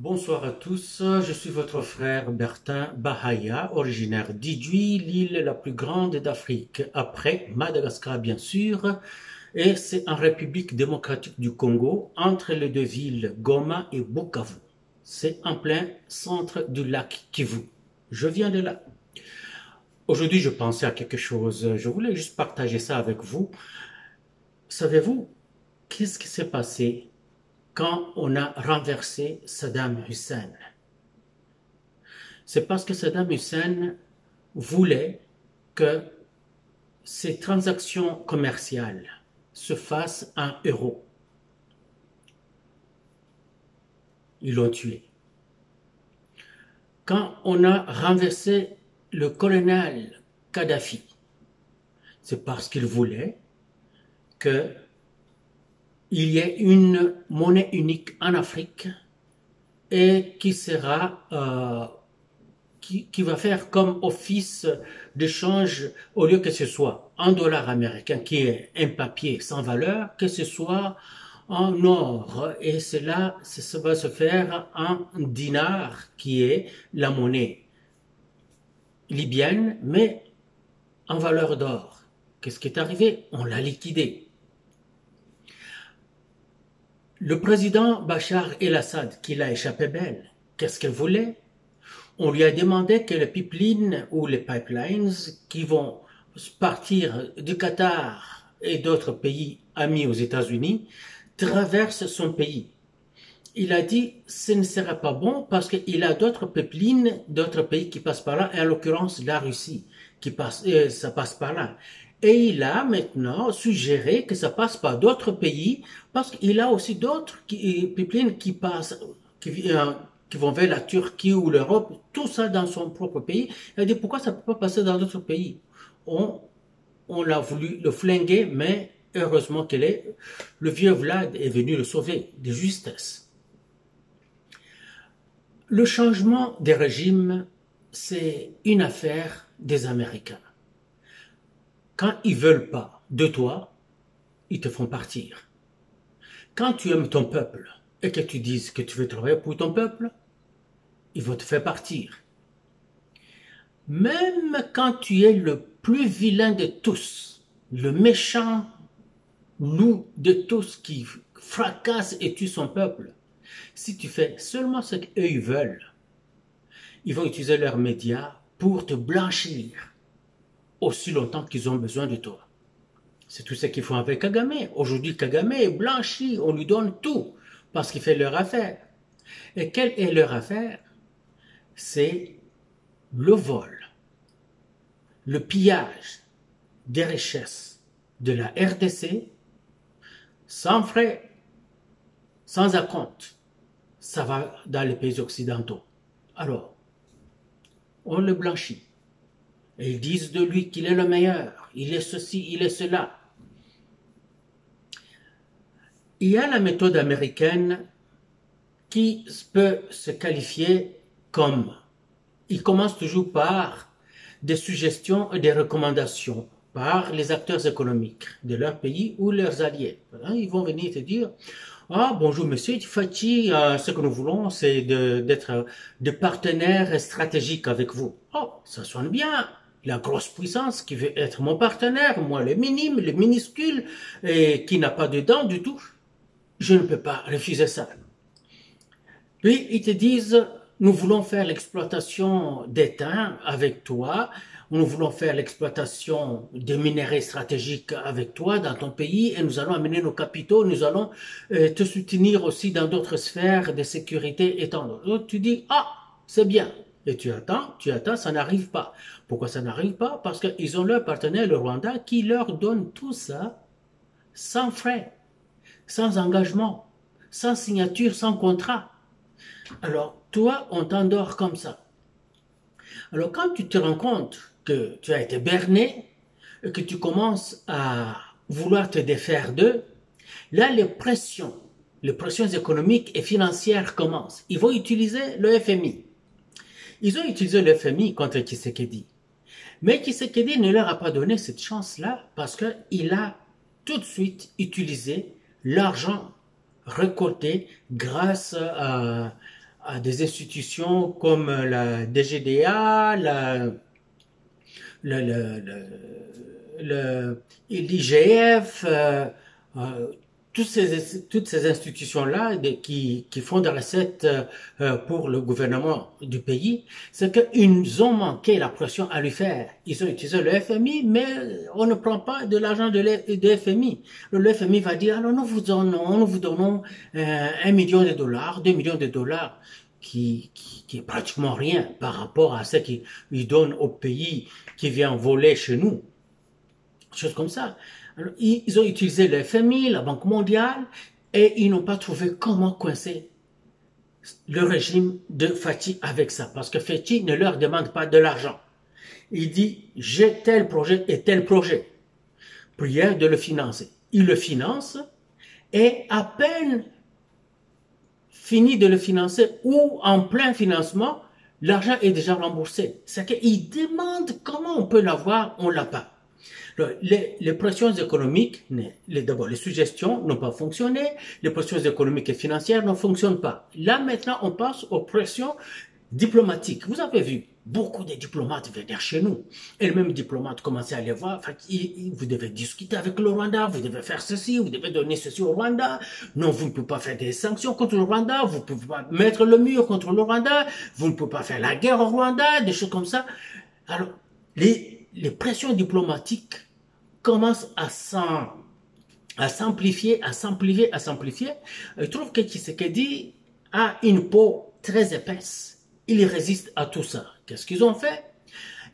Bonsoir à tous, je suis votre frère Bertin Bahaya, originaire d'Idjouy, l'île la plus grande d'Afrique, après Madagascar bien sûr, et c'est en République démocratique du Congo, entre les deux villes Goma et Bukavu. C'est en plein centre du lac Kivu. Je viens de là. Aujourd'hui, je pensais à quelque chose, je voulais juste partager ça avec vous. Savez-vous qu'est-ce qui s'est passé quand on a renversé Saddam Hussein? C'est parce que Saddam Hussein voulait que ces transactions commerciales se fassent en euros. Ils l'ont tué. Quand on a renversé le colonel Kadhafi, c'est parce qu'il voulait qu'il y ait une monnaie unique en Afrique et qui va faire comme office d'échange au lieu que ce soit en dollars américains, qui est un papier sans valeur, que ce soit en or. Et cela, ça va se faire en dinar, qui est la monnaie libyenne, mais en valeur d'or. Qu'est-ce qui est arrivé? On l'a liquidé. Le président Bachar el-Assad, qui l'a échappé belle, qu'est-ce qu'il voulait? On lui a demandé que les pipelines ou les pipelines qui vont partir du Qatar et d'autres pays amis aux États-Unis traversent son pays. Il a dit ce ne serait pas bon parce qu'il a d'autres pipelines, d'autres pays qui passent par là, et en l'occurrence la Russie, ça passe par là. Et il a maintenant suggéré que ça passe par d'autres pays parce qu'il a aussi d'autres pipelines qui passent, qui vont vers la Turquie ou l'Europe, tout ça dans son propre pays. Il a dit pourquoi ça ne peut pas passer dans d'autres pays? On l'a voulu le flinguer, mais heureusement le vieux Vlad est venu le sauver de justesse. Le changement des régimes, c'est une affaire des Américains. Quand ils veulent pas de toi, ils te font partir. Quand tu aimes ton peuple et que tu dises que tu veux travailler pour ton peuple, ils vont te faire partir. Même quand tu es le plus vilain de tous, le méchant loup de tous qui fracasse et tue son peuple, si tu fais seulement ce qu'eux veulent, ils vont utiliser leurs médias pour te blanchir aussi longtemps qu'ils ont besoin de toi. C'est tout ce qu'ils font avec Kagame. Aujourd'hui, Kagame est blanchi, on lui donne tout parce qu'il fait leur affaire. Et quelle est leur affaire? C'est le vol, le pillage des richesses de la RDC sans frais, sans acompte. Ça va dans les pays occidentaux. Alors, on le blanchit. Et ils disent de lui qu'il est le meilleur, il est ceci, il est cela. Il y a la méthode américaine qui peut se qualifier comme, il commence toujours par des suggestions et des recommandations par les acteurs économiques de leur pays ou leurs alliés. Ils vont venir te dire, ah, bonjour monsieur Fati, ce que nous voulons, c'est d'être de partenaires stratégiques avec vous. Oh, ça sonne bien. La grosse puissance qui veut être mon partenaire, moi le minime, le minuscule, et qui n'a pas de dents du tout. Je ne peux pas refuser ça. Puis ils te disent, nous voulons faire l'exploitation d'étain avec toi, nous voulons faire l'exploitation des minéraux stratégiques avec toi dans ton pays et nous allons amener nos capitaux, nous allons te soutenir aussi dans d'autres sphères de sécurité et tant d'autres. Tu dis, ah, c'est bien. Et tu attends, ça n'arrive pas. Pourquoi ça n'arrive pas? Parce qu'ils ont leur partenaire, le Rwanda, qui leur donne tout ça sans frais, sans engagement, sans signature, sans contrat. Alors, toi, on t'endort comme ça. Alors, quand tu te rends compte que tu as été berné et que tu commences à vouloir te défaire d'eux, là, les pressions économiques et financières commencent. Ils vont utiliser le FMI. Ils ont utilisé le FMI contre Tshisekedi. Mais Tshisekedi ne leur a pas donné cette chance-là parce qu'il a tout de suite utilisé l'argent récolté grâce à des institutions comme la DGDA, l'IGF, toutes ces institutions-là qui font des recettes pour le gouvernement du pays, c'est qu'ils ont manqué la pression à lui faire. Ils ont utilisé le FMI, mais on ne prend pas de l'argent de FMI. Le FMI va dire, alors nous vous donnons 1 million de dollars, 2 millions de dollars, qui est pratiquement rien par rapport à ce qu'ils donnent au pays qui vient voler chez nous. Choses comme ça. Alors, ils ont utilisé le FMI, la Banque mondiale, et ils n'ont pas trouvé comment coincer le régime de Fathi avec ça. Parce que Fathi ne leur demande pas de l'argent. Il dit, j'ai tel projet et tel projet. Prière de le financer. Il le finance, et à peine fini de le financer ou en plein financement, l'argent est déjà remboursé. C'est qu'il demande comment on peut l'avoir, on l'a pas. Les pressions économiques, d'abord les suggestions n'ont pas fonctionné, les pressions économiques et financières ne fonctionnent pas. Là maintenant, on passe aux pressions diplomatiques. Vous avez vu, beaucoup de diplomates venir chez nous. Et le même diplomate commençait à les voir. Enfin, vous devez discuter avec le Rwanda, vous devez faire ceci, vous devez donner ceci au Rwanda. Non, vous ne pouvez pas faire des sanctions contre le Rwanda, vous ne pouvez pas mettre le mur contre le Rwanda, vous ne pouvez pas faire la guerre au Rwanda, des choses comme ça. Alors, les pressions diplomatiques commencent à s'amplifier. Je trouve que Tshisekedi a une peau très épaisse. Il résiste à tout ça. Qu'est-ce qu'ils ont fait?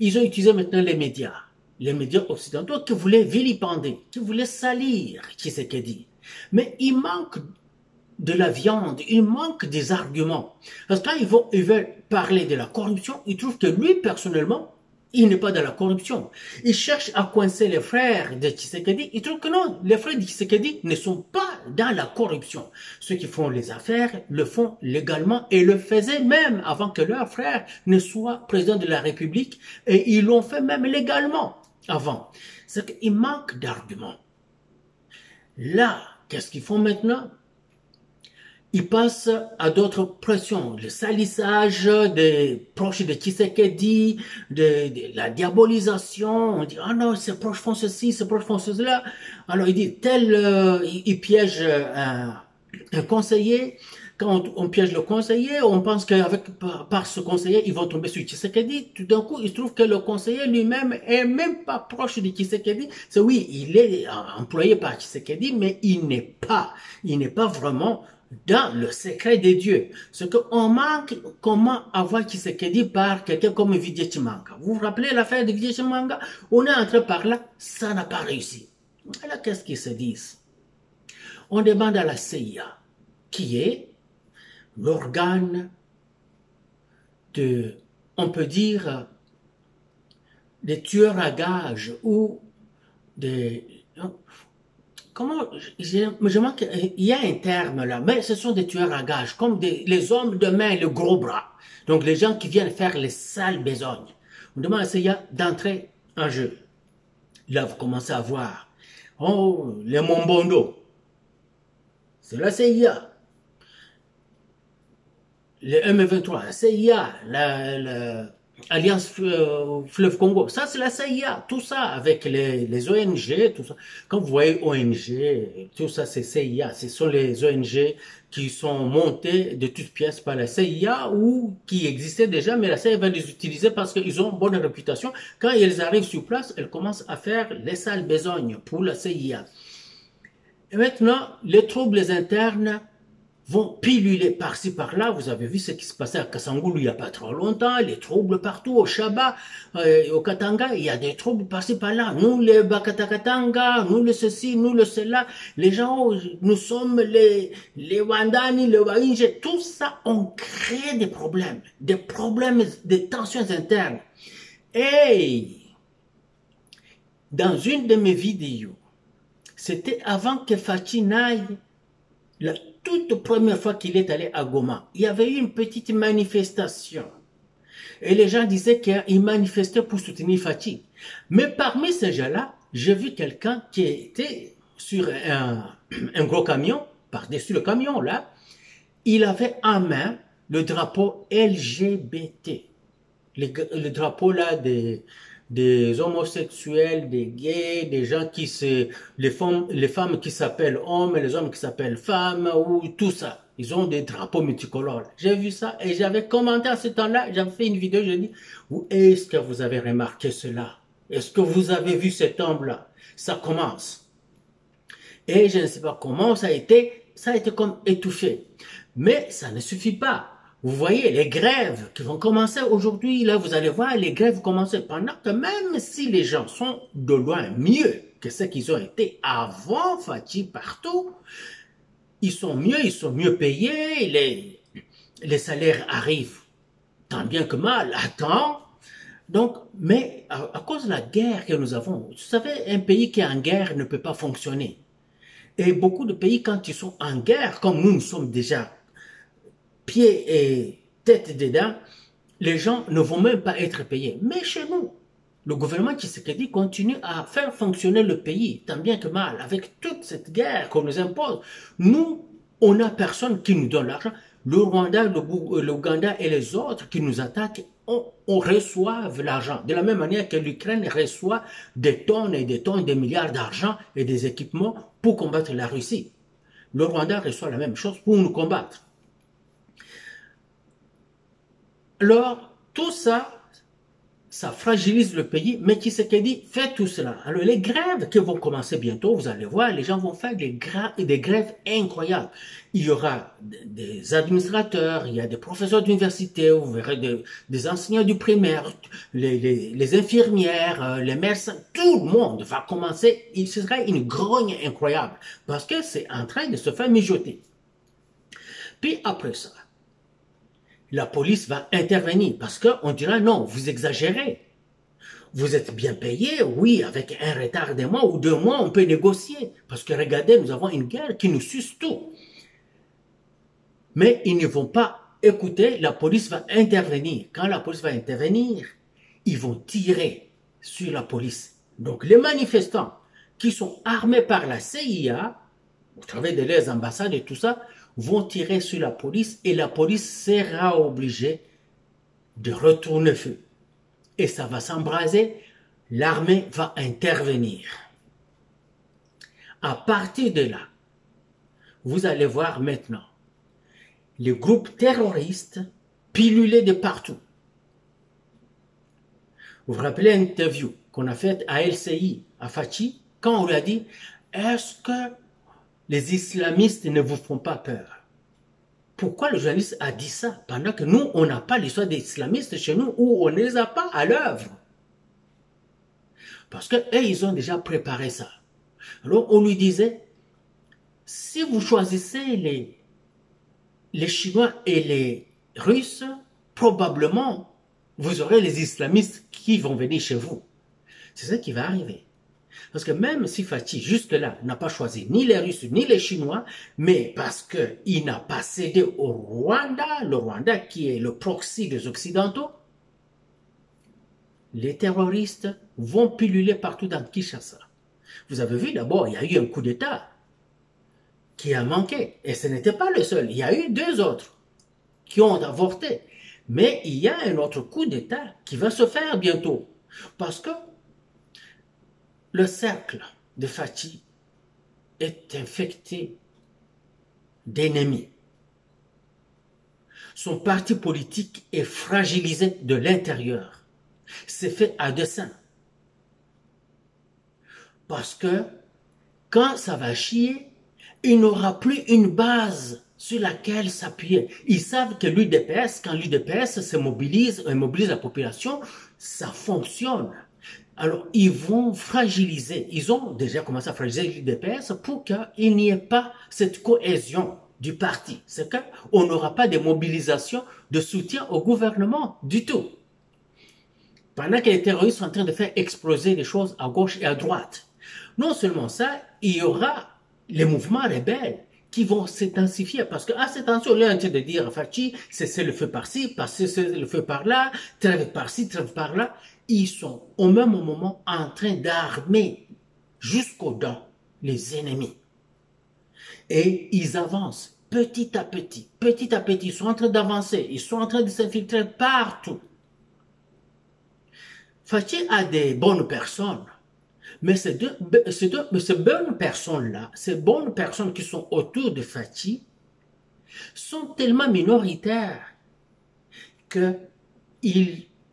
Ils ont utilisé maintenant les médias occidentaux qui voulaient vilipender, qui voulaient salir Tshisekedi. Mais il manque de la viande, il manque des arguments. Parce que quand ils veulent parler de la corruption, ils trouvent que lui, personnellement, il n'est pas dans la corruption. Il cherche à coincer les frères de Tshisekedi. Il trouve que non, les frères de Tshisekedi ne sont pas dans la corruption. Ceux qui font les affaires le font légalement et le faisaient même avant que leur frère ne soit président de la République. Et ils l'ont fait même légalement avant. C'est qu'il manque d'arguments. Là, qu'est-ce qu'ils font maintenant? Ils passent à d'autres pressions, le salissage des proches de Tshisekedi, de la diabolisation. On dit, ah non, ces proches font ceci, ces proches font cela. Alors il dit, il piège un conseiller. Quand on piège le conseiller, on pense par ce conseiller, ils vont tomber sur Tshisekedi. Tout d'un coup, il se trouve que le conseiller lui-même est même pas proche de Tshisekedi. C'est oui, il est employé par Tshisekedi, mais il n'est pas vraiment dans le secret des dieux. Ce qu'on manque, comment avoir Tshisekedi par quelqu'un comme Vijay Chimanga. Vous vous rappelez l'affaire de Vijay Chimanga? On est entré par là, ça n'a pas réussi. Alors qu'est-ce qu'ils se disent? On demande à la CIA, qui est l'organe on peut dire, des tueurs à gages ou je manque, il y a un terme là, mais ce sont des tueurs à gages, comme les hommes de main, le gros bras. Donc les gens qui viennent faire les sales besognes. On demande à la CIA d'entrer en jeu. Là, vous commencez à voir, oh, les Mombondo, c'est la CIA. Le M23, la CIA, l'Alliance Fleuve Congo, ça c'est la CIA, tout ça avec les ONG, tout ça. Quand vous voyez ONG, tout ça c'est CIA, ce sont les ONG qui sont montées de toutes pièces par la CIA ou qui existaient déjà, mais la CIA va les utiliser parce qu'ils ont bonne réputation. Quand ils arrivent sur place, elles commencent à faire les sales besognes pour la CIA. Et maintenant, les troubles internes vont piluler par-ci par-là. Vous avez vu ce qui se passait à Kassangoulou il n'y a pas trop longtemps, les troubles partout, au Shaba, au Katanga, il y a des troubles par-ci par-là. Nous les Bakatakatanga, nous le ceci, nous le cela, les gens, nous sommes les Wandani, les Wainje, tout ça, on crée des problèmes, des tensions internes. Et dans une de mes vidéos, c'était avant que Fathi n'aille, la toute première fois qu'il est allé à Goma, il y avait eu une petite manifestation. Et les gens disaient qu'ils manifestaient pour soutenir Fathi. Mais parmi ces gens-là, j'ai vu quelqu'un qui était sur un gros camion, par-dessus le camion là, il avait en main le drapeau LGBT, le drapeau là des homosexuels, des gays, des gens les femmes qui s'appellent hommes et les hommes qui s'appellent femmes, ou tout ça. Ils ont des drapeaux multicolores. J'ai vu ça et j'avais commenté à ce temps-là, j'avais fait une vidéo, j'ai dit, où est-ce que vous avez remarqué cela? Est-ce que vous avez vu cet homme-là? Ça commence. Et je ne sais pas comment ça a été comme étouffé. Mais ça ne suffit pas. Vous voyez, les grèves qui vont commencer aujourd'hui, là, vous allez voir, les grèves vont commencer pendant que même si les gens sont de loin mieux que ce qu'ils ont été avant Fathi partout, ils sont mieux payés, les salaires arrivent tant bien que mal, à temps. Donc, mais à cause de la guerre que nous avons, vous savez, un pays qui est en guerre ne peut pas fonctionner. Et beaucoup de pays, quand ils sont en guerre, comme nous sommes déjà pieds et tête dedans, les gens ne vont même pas être payés. Mais chez nous, le gouvernement Tshisekedi continue à faire fonctionner le pays, tant bien que mal, avec toute cette guerre qu'on nous impose. Nous, on n'a personne qui nous donne l'argent. Le Rwanda, l'Ouganda et les autres qui nous attaquent, on reçoit l'argent. De la même manière que l'Ukraine reçoit des tonnes et des tonnes, des milliards d'argent et des équipements pour combattre la Russie. Le Rwanda reçoit la même chose pour nous combattre. Alors, tout ça, ça fragilise le pays, mais Tshisekedi fait tout cela. Alors, les grèves qui vont commencer bientôt, vous allez voir, les gens vont faire des grèves incroyables. Il y aura des administrateurs, il y a des professeurs d'université, vous verrez des enseignants du primaire, les infirmières, les médecins, tout le monde va commencer. Ce sera une grogne incroyable, parce que c'est en train de se faire mijoter. Puis après ça, la police va intervenir parce qu'on dira non, vous exagérez. Vous êtes bien payé, oui, avec un retard de mois ou 2 mois, on peut négocier. Parce que regardez, nous avons une guerre qui nous suce tout. Mais ils ne vont pas écouter, la police va intervenir. Quand la police va intervenir, ils vont tirer sur la police. Donc les manifestants qui sont armés par la CIA, au travers de leurs ambassades et tout ça, vont tirer sur la police et la police sera obligée de retourner feu. Et ça va s'embraser, l'armée va intervenir. À partir de là, vous allez voir maintenant les groupes terroristes pilulés de partout. Vous vous rappelez l'interview qu'on a faite à LCI, à Fathi, quand on lui a dit « Est-ce que les islamistes ne vous font pas peur ?» Pourquoi le journaliste a dit ça pendant que nous, on n'a pas l'histoire des islamistes chez nous ou on ne les a pas à l'œuvre? Parce qu'eux, ils ont déjà préparé ça. Alors, on lui disait, si vous choisissez les Chinois et les Russes, probablement, vous aurez les islamistes qui vont venir chez vous. C'est ça qui va arriver. Parce que même si Fathi, jusque-là, n'a pas choisi ni les Russes ni les Chinois, mais parce qu'il n'a pas cédé au Rwanda, le Rwanda qui est le proxy des Occidentaux, les terroristes vont pulluler partout dans Kinshasa. Vous avez vu d'abord, il y a eu un coup d'État qui a manqué. Et ce n'était pas le seul. Il y a eu 2 autres qui ont avorté. Mais il y a un autre coup d'État qui va se faire bientôt. Parce que le cercle de Fathi est infecté d'ennemis. Son parti politique est fragilisé de l'intérieur. C'est fait à dessein. Parce que quand ça va chier, il n'aura plus une base sur laquelle s'appuyer. Ils savent que l'UDPS, quand l'UDPS se mobilise la population, ça fonctionne. Alors, ils vont fragiliser, ils ont déjà commencé à fragiliser l'UDPS pour qu'il n'y ait pas cette cohésion du parti. C'est qu'on n'aura pas de mobilisation de soutien au gouvernement du tout. Pendant que les terroristes sont en train de faire exploser les choses à gauche et à droite. Non seulement ça, il y aura les mouvements rebelles qui vont s'intensifier. Parce qu'à cette tension, on est en train de dire à Fathi, c'est le feu par-ci, c'est le feu par-là, trêve par-ci, trêve par-là. Ils sont au même moment en train d'armer jusqu'aux dents les ennemis. Et ils avancent. petit à petit, ils sont en train d'avancer, ils sont en train de s'infiltrer partout. Fachi a des bonnes personnes, mais ces bonnes personnes-là, ces bonnes personnes qui sont autour de Fachi, sont tellement minoritaires que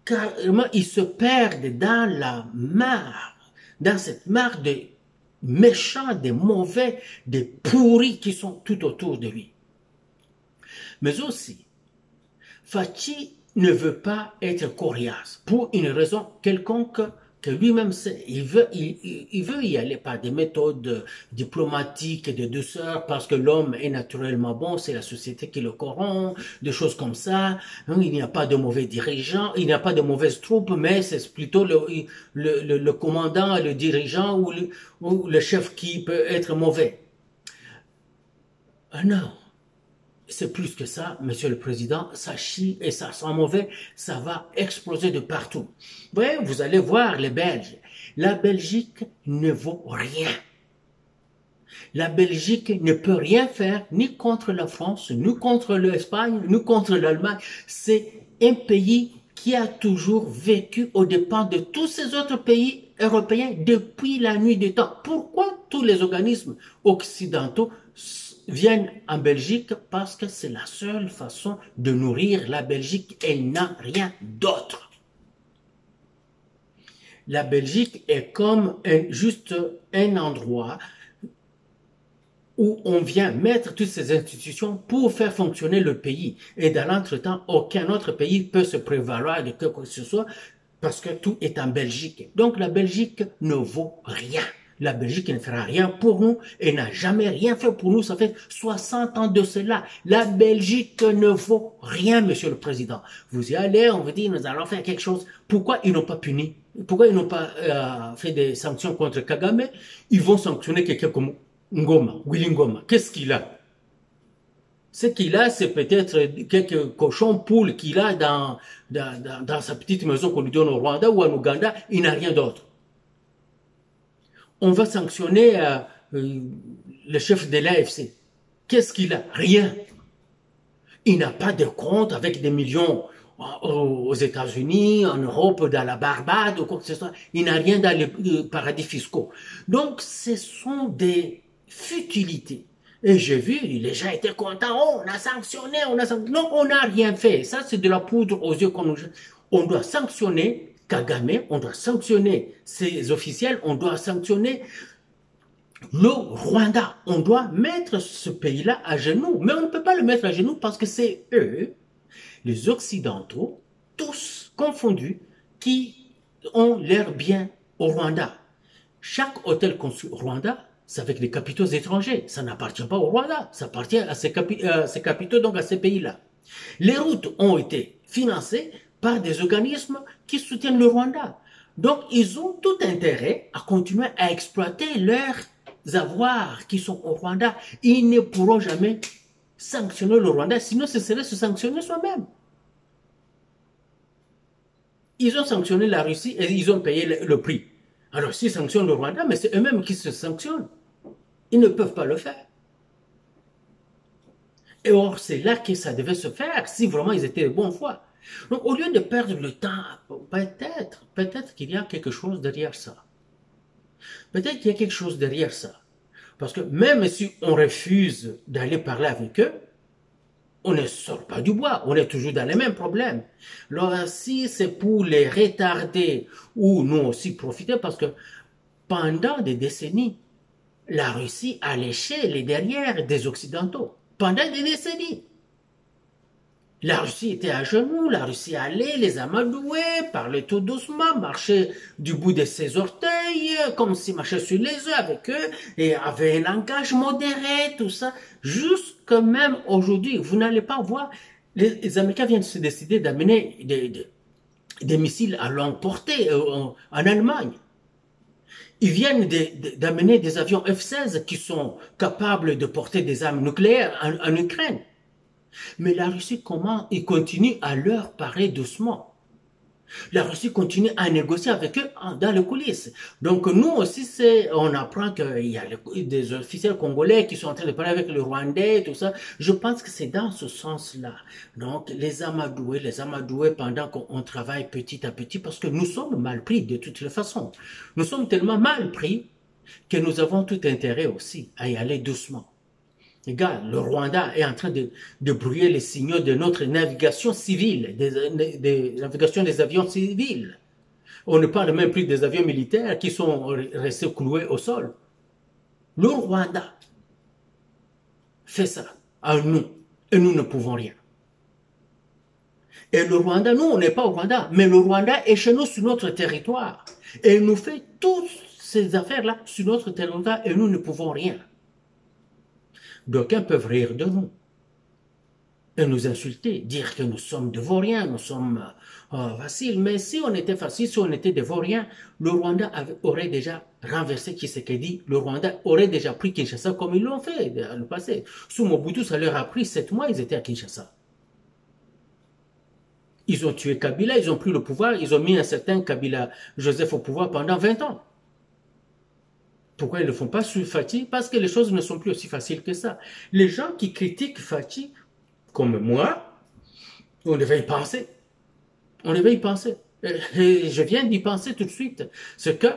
carrément, ils se perdent dans la mare, dans cette mare de méchants, des mauvais, des pourris qui sont tout autour de lui. Mais aussi, Fachi ne veut pas être coriace pour une raison quelconque que lui-même sait. Il veut y aller par des méthodes diplomatiques et de douceur parce que l'homme est naturellement bon, c'est la société qui le corrompt, des choses comme ça. Il n'y a pas de mauvais dirigeants, il n'y a pas de mauvaises troupes, mais c'est plutôt le commandant, le dirigeant ou le chef qui peut être mauvais. Non. C'est plus que ça, Monsieur le Président, ça chie et ça sent mauvais, ça va exploser de partout. Ouais, vous allez voir les Belges. La Belgique ne vaut rien. La Belgique ne peut rien faire ni contre la France, ni contre l'Espagne, ni contre l'Allemagne. C'est un pays qui a toujours vécu aux dépens de tous ces autres pays européens depuis la nuit des temps. Pourquoi tous les organismes occidentaux viennent en Belgique? Parce que c'est la seule façon de nourrir la Belgique. Elle n'a rien d'autre. La Belgique est comme juste un endroit où on vient mettre toutes ces institutions pour faire fonctionner le pays. Et dans l'entretemps, aucun autre pays peut se prévaloir de quelque chose que ce soit parce que tout est en Belgique. Donc la Belgique ne vaut rien. La Belgique ne fera rien pour nous et n'a jamais rien fait pour nous. Ça fait 60 ans de cela. La Belgique ne vaut rien, Monsieur le Président. Vous y allez, on vous dit, nous allons faire quelque chose. Pourquoi ils n'ont pas puni? Pourquoi ils n'ont pas fait des sanctions contre Kagame? Ils vont sanctionner quelqu'un comme Ngoma, Willy Ngoma. Qu'est-ce qu'il a? Ce qu'il a, c'est peut-être quelques cochons poules qu'il a dans sa petite maison qu'on lui donne au Rwanda ou en Ouganda. Il n'a rien d'autre. On va sanctionner le chef de l'AFC. Qu'est-ce qu'il a? Rien. Il n'a pas de compte avec des millions aux États-Unis, en Europe, dans la Barbade ou quoi que ce soit. Il n'a rien dans les paradis fiscaux. Donc, ce sont des futilités. Et j'ai vu, les gens étaient contents. Oh, on a sanctionné, Non, on n'a rien fait. Ça, c'est de la poudre aux yeux qu'on nous jette. On doit sanctionner Kagame, on doit sanctionner ses officiels, on doit sanctionner le Rwanda. On doit mettre ce pays-là à genoux. Mais on ne peut pas le mettre à genoux parce que c'est eux, les Occidentaux, tous confondus, qui ont l'air bien au Rwanda. Chaque hôtel construit au Rwanda, c'est avec des capitaux étrangers. Ça n'appartient pas au Rwanda. Ça appartient à ces capitaux, donc à ces pays-là. Les routes ont été financées par des organismes qui soutiennent le Rwanda. Donc, ils ont tout intérêt à continuer à exploiter leurs avoirs qui sont au Rwanda. Ils ne pourront jamais sanctionner le Rwanda, sinon ce serait se sanctionner soi-même. Ils ont sanctionné la Russie et ils ont payé le prix. Alors, s'ils sanctionnent le Rwanda, mais c'est eux-mêmes qui se sanctionnent. Ils ne peuvent pas le faire. Et or, c'est là que ça devait se faire, si vraiment ils étaient de bonne foi. Donc, au lieu de perdre le temps, peut-être qu'il y a quelque chose derrière ça. Peut-être qu'il y a quelque chose derrière ça. Parce que même si on refuse d'aller parler avec eux, on ne sort pas du bois, on est toujours dans les mêmes problèmes. Alors, si c'est pour les retarder ou nous aussi profiter, parce que pendant des décennies, la Russie a léché les derrières des Occidentaux. Pendant des décennies. La Russie était à genoux, la Russie allait, les amadouait, parlait tout doucement, marchait du bout de ses orteils, comme s'il marchait sur les œufs avec eux, et avait un langage modéré, tout ça. Jusque même aujourd'hui, vous n'allez pas voir, les Américains viennent de se décider d'amener des missiles à longue portée en Allemagne. Ils viennent d'amener des avions F-16 qui sont capables de porter des armes nucléaires en Ukraine. Mais la Russie, comment? Il continue à leur parler doucement. La Russie continue à négocier avec eux dans les coulisses. Donc nous aussi, on apprend qu'il y a des officiels congolais qui sont en train de parler avec le Rwandais, tout ça. Je pense que c'est dans ce sens-là. Donc les Amadoués, pendant qu'on travaille petit à petit, parce que nous sommes mal pris de toutes les façons. Nous sommes tellement mal pris que nous avons tout intérêt aussi à y aller doucement. Regarde, le Rwanda est en train de brouiller les signaux de notre navigation civile, des navigations des avions civils. On ne parle même plus des avions militaires qui sont restés cloués au sol. Le Rwanda fait ça à nous, et nous ne pouvons rien. Et le Rwanda, nous, on n'est pas au Rwanda, mais le Rwanda est chez nous sur notre territoire. Et il nous fait toutes ces affaires-là sur notre territoire, et nous ne pouvons rien. D'aucuns peuvent rire de nous et nous insulter, dire que nous sommes des vauriens, nous sommes faciles. Mais si on était facile, si on était des vauriens, le Rwanda aurait déjà renversé Tshisekedi, le Rwanda aurait déjà pris Kinshasa comme ils l'ont fait dans le passé. Sous Mobutu, ça leur a pris 7 mois, ils étaient à Kinshasa. Ils ont tué Kabila, ils ont pris le pouvoir, ils ont mis un certain Kabila Joseph au pouvoir pendant 20 ans. Pourquoi ils ne le font pas sur Fathi? Parce que les choses ne sont plus aussi faciles que ça. Les gens qui critiquent Fathi, comme moi, on devait y penser. On devait y penser. Et je viens d'y penser tout de suite. C'est que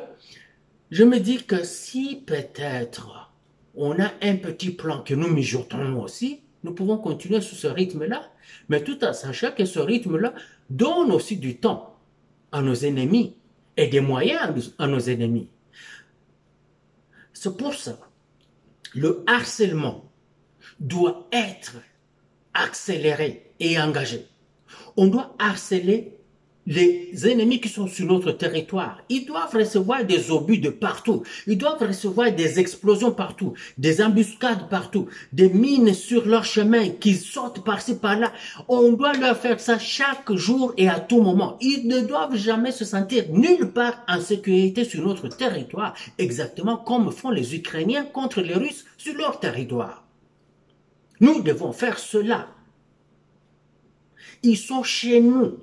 je me dis que si peut-être on a un petit plan que nous mijotons aussi, nous pouvons continuer sur ce rythme-là, mais tout en sachant que ce rythme-là donne aussi du temps à nos ennemis et des moyens à nos ennemis. C'est pour ça, le harcèlement doit être accéléré et engagé. On doit harceler les ennemis qui sont sur notre territoire. Ils doivent recevoir des obus de partout. Ils doivent recevoir des explosions partout, des embuscades partout, des mines sur leur chemin qui sautent par-ci par-là. On doit leur faire ça chaque jour et à tout moment. Ils ne doivent jamais se sentir nulle part en sécurité sur notre territoire, exactement comme font les Ukrainiens contre les Russes sur leur territoire. Nous devons faire cela. Ils sont chez nous.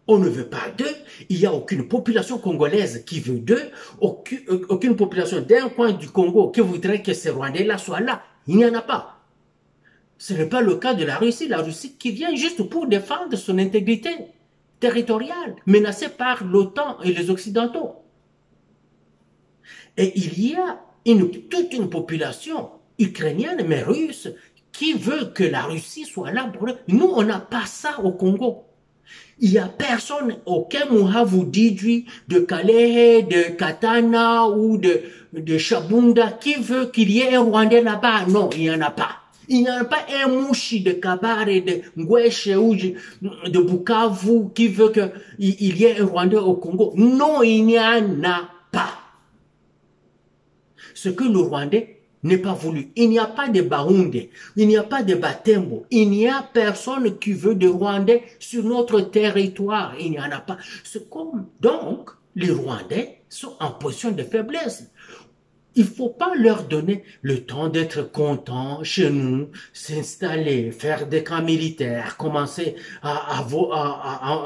On ne veut pas d'eux, il n'y a aucune population congolaise qui veut d'eux, aucune population d'un coin du Congo qui voudrait que ces Rwandais-là soient là. Il n'y en a pas. Ce n'est pas le cas de la Russie qui vient juste pour défendre son intégrité territoriale, menacée par l'OTAN et les Occidentaux. Et il y a toute une population ukrainienne, mais russe, qui veut que la Russie soit là pour eux. Nous, on n'a pas ça au Congo. Il n'y a personne, aucun Mouha vous dit de Kalehe, de Katana ou de Shabunda qui veut qu'il y ait un Rwandais là-bas. Non, il n'y en a pas. Il n'y a pas un Mouchi de Kabare, de Ngweshe ou de Bukavu qui veut qu'il y ait un Rwandais au Congo. Non, il n'y en a pas. Ce que le Rwandais n'est pas voulu. Il n'y a pas de Baoundé, il n'y a pas de Batembo, il n'y a personne qui veut de Rwandais sur notre territoire. Il n'y en a pas. C'est comme, donc, les Rwandais sont en position de faiblesse. Il ne faut pas leur donner le temps d'être contents chez nous, s'installer, faire des camps militaires, commencer à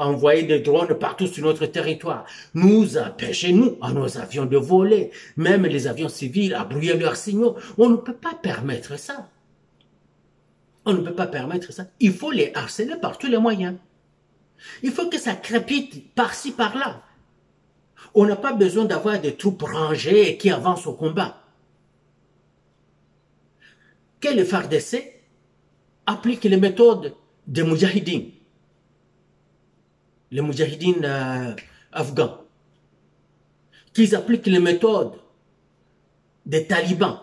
envoyer des drones partout sur notre territoire, nous empêcher, nous, à nos avions de voler, même les avions civils, à brouiller leurs signaux. On ne peut pas permettre ça. On ne peut pas permettre ça. Il faut les harceler par tous les moyens. Il faut que ça crépite par-ci, par-là. On n'a pas besoin d'avoir des troupes rangées qui avancent au combat. Que le FARDC applique les méthodes des Moudjahidines, les Moudjahidines afghans, qu'ils appliquent les méthodes des talibans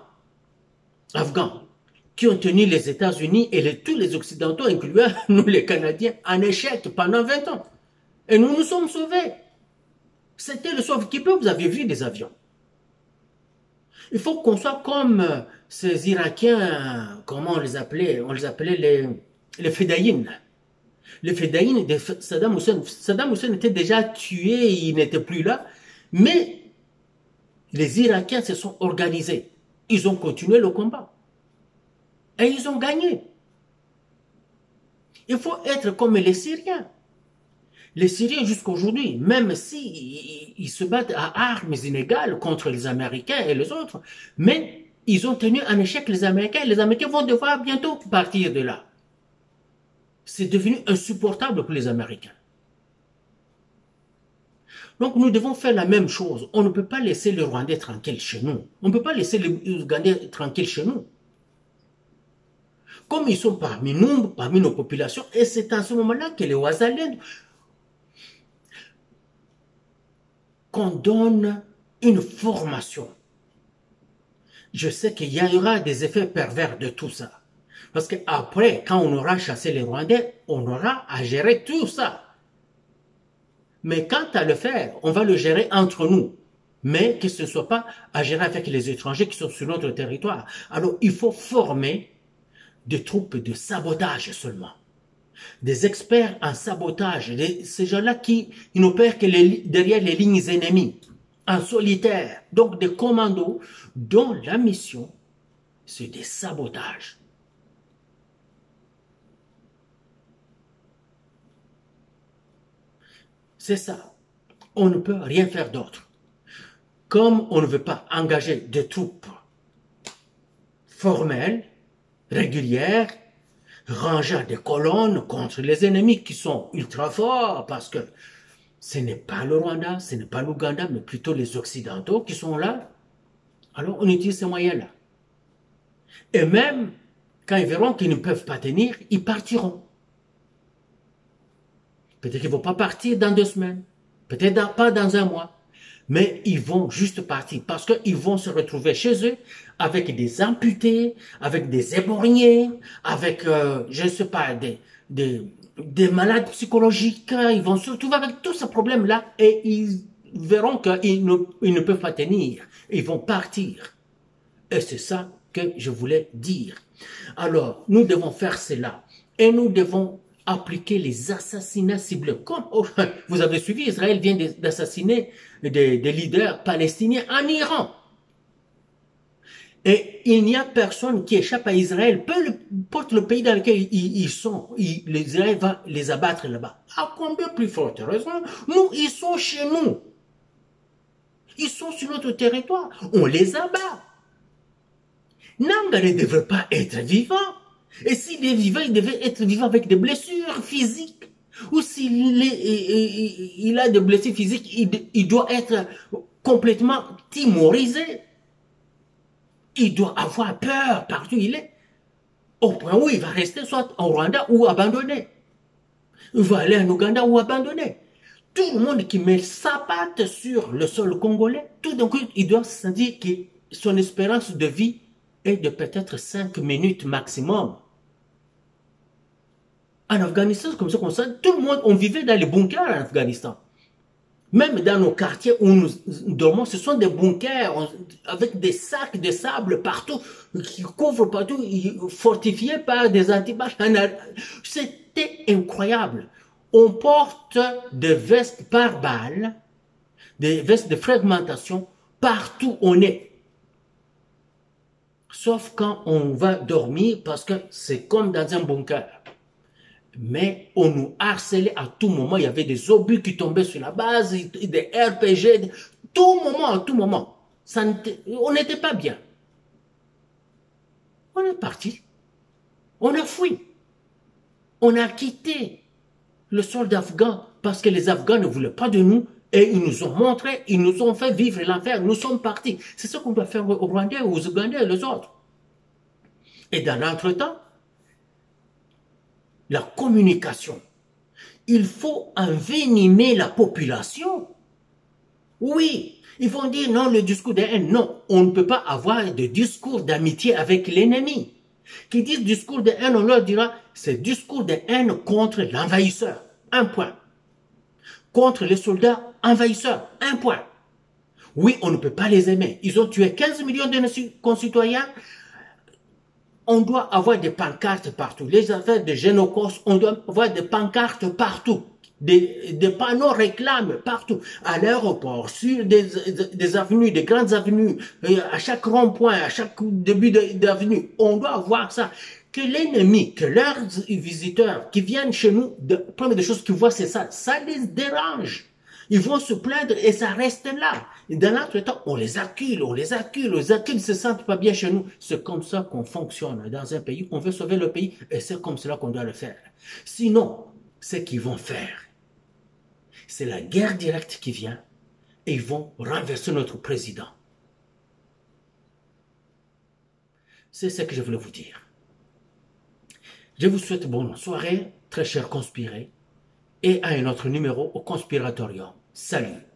afghans, qui ont tenu les États-Unis et tous les Occidentaux, incluant nous les Canadiens, en échec pendant 20 ans. Et nous nous sommes sauvés. C'était le sauve-qui-peut, vous avez vu des avions. Il faut qu'on soit comme ces Irakiens, comment on les appelait? On les appelait les Fédaïnes. Les Fédaïnes de Saddam Hussein. Saddam Hussein était déjà tué, il n'était plus là. Mais les Irakiens se sont organisés. Ils ont continué le combat. Et ils ont gagné. Il faut être comme les Syriens. Les Syriens jusqu'à aujourd'hui, même si ils se battent à armes inégales contre les Américains et les autres, mais ils ont tenu en échec les Américains. Les Américains vont devoir bientôt partir de là. C'est devenu insupportable pour les Américains. Donc nous devons faire la même chose. On ne peut pas laisser les Rwandais tranquilles chez nous. On ne peut pas laisser les Ougandais tranquilles chez nous. Comme ils sont parmi nous, parmi nos populations, et c'est à ce moment-là que les Ouazaliens qu'on donne une formation. Je sais qu'il y aura des effets pervers de tout ça. Parce qu'après, quand on aura chassé les Rwandais, on aura à gérer tout ça. Mais quant à le faire, on va le gérer entre nous. Mais que ce ne soit pas à gérer avec les étrangers qui sont sur notre territoire. Alors, il faut former des troupes de sabotage seulement. Des experts en sabotage. Ces gens-là qui n'opèrent que derrière les lignes ennemies. En solitaire. Donc, des commandos dont la mission, c'est des sabotages. C'est ça. On ne peut rien faire d'autre. Comme on ne veut pas engager des troupes formelles, régulières, rangeant des colonnes contre les ennemis qui sont ultra forts, parce que ce n'est pas le Rwanda, ce n'est pas l'Ouganda, mais plutôt les Occidentaux qui sont là. Alors on utilise ces moyens-là. Et même quand ils verront qu'ils ne peuvent pas tenir, ils partiront. Peut-être qu'ils ne vont pas partir dans 2 semaines, peut-être pas dans 1 mois, mais ils vont juste partir parce qu'ils vont se retrouver chez eux avec des amputés, avec des éborgnés, avec, je ne sais pas, des malades psychologiques. Ils vont se retrouver avec tous ces problèmes-là et ils verront qu'ils ne peuvent pas tenir. Ils vont partir. Et c'est ça que je voulais dire. Alors, nous devons faire cela et nous devons appliquer les assassinats ciblés. Comme vous avez suivi, Israël vient d'assassiner des leaders palestiniens en Iran. Et il n'y a personne qui échappe à Israël, peu importe le pays dans lequel ils sont, Israël va les abattre là-bas. À combien plus forte raison, nous, ils sont chez nous. Ils sont sur notre territoire. On les abat. Nanga ne devrait pas être vivant. Et s'il est vivant, il devait être vivant avec des blessures physiques. Ou s'il a des blessures physiques, il doit être complètement timorisé. Il doit avoir peur partout où il est. Au point où il va rester soit en Rwanda ou abandonné. Il va aller en Ouganda ou abandonné. Tout le monde qui met sa patte sur le sol congolais, tout d'un coup, il doit se dire que son espérance de vie est de peut-être 5 minutes maximum. En Afghanistan, c'est comme ça qu'on sent. Tout le monde, on vivait dans les bunkers en Afghanistan. Même dans nos quartiers où nous dormons, ce sont des bunkers avec des sacs de sable partout, qui couvrent partout, fortifiés par des antibaches. C'était incroyable. On porte des vestes par balles, des vestes de fragmentation, partout où on est. Sauf quand on va dormir, parce que c'est comme dans un bunker. Mais on nous harcelait à tout moment. Il y avait des obus qui tombaient sur la base, des RPG, tout moment, à tout moment. On n'était pas bien. On est parti. On a fui. On a quitté le sol afghan parce que les Afghans ne voulaient pas de nous et ils nous ont montré, ils nous ont fait vivre l'enfer. Nous sommes partis. C'est ce qu'on doit faire aux Rwandais, aux Ougandais et les autres. Et dans l'entretemps, la communication. Il faut envenimer la population. Oui, ils vont dire non, le discours de haine. Non, on ne peut pas avoir de discours d'amitié avec l'ennemi. Qui disent discours de haine, on leur dira, c'est discours de haine contre l'envahisseur. 1 point. Contre les soldats envahisseurs. 1 point. Oui, on ne peut pas les aimer. Ils ont tué 15 millions de nos concitoyens. On doit avoir des pancartes partout. Les affaires de génocos, on doit avoir des pancartes partout. Des panneaux réclament partout. À l'aéroport, sur des avenues, des grandes avenues, à chaque rond-point, à chaque début d'avenue. On doit avoir ça. que l'ennemi, que leurs visiteurs qui viennent chez nous, première des choses qu'ils voient, c'est ça. Ça les dérange. Ils vont se plaindre et ça reste là. Et dans l'autre temps, on les accule, ils se sentent pas bien chez nous. C'est comme ça qu'on fonctionne dans un pays. On veut sauver le pays et c'est comme cela qu'on doit le faire. Sinon, ce qu'ils vont faire, c'est la guerre directe qui vient et ils vont renverser notre président. C'est ce que je voulais vous dire. Je vous souhaite bonne soirée, très chers conspirés, et à un autre numéro au Conspiratorium. Salut!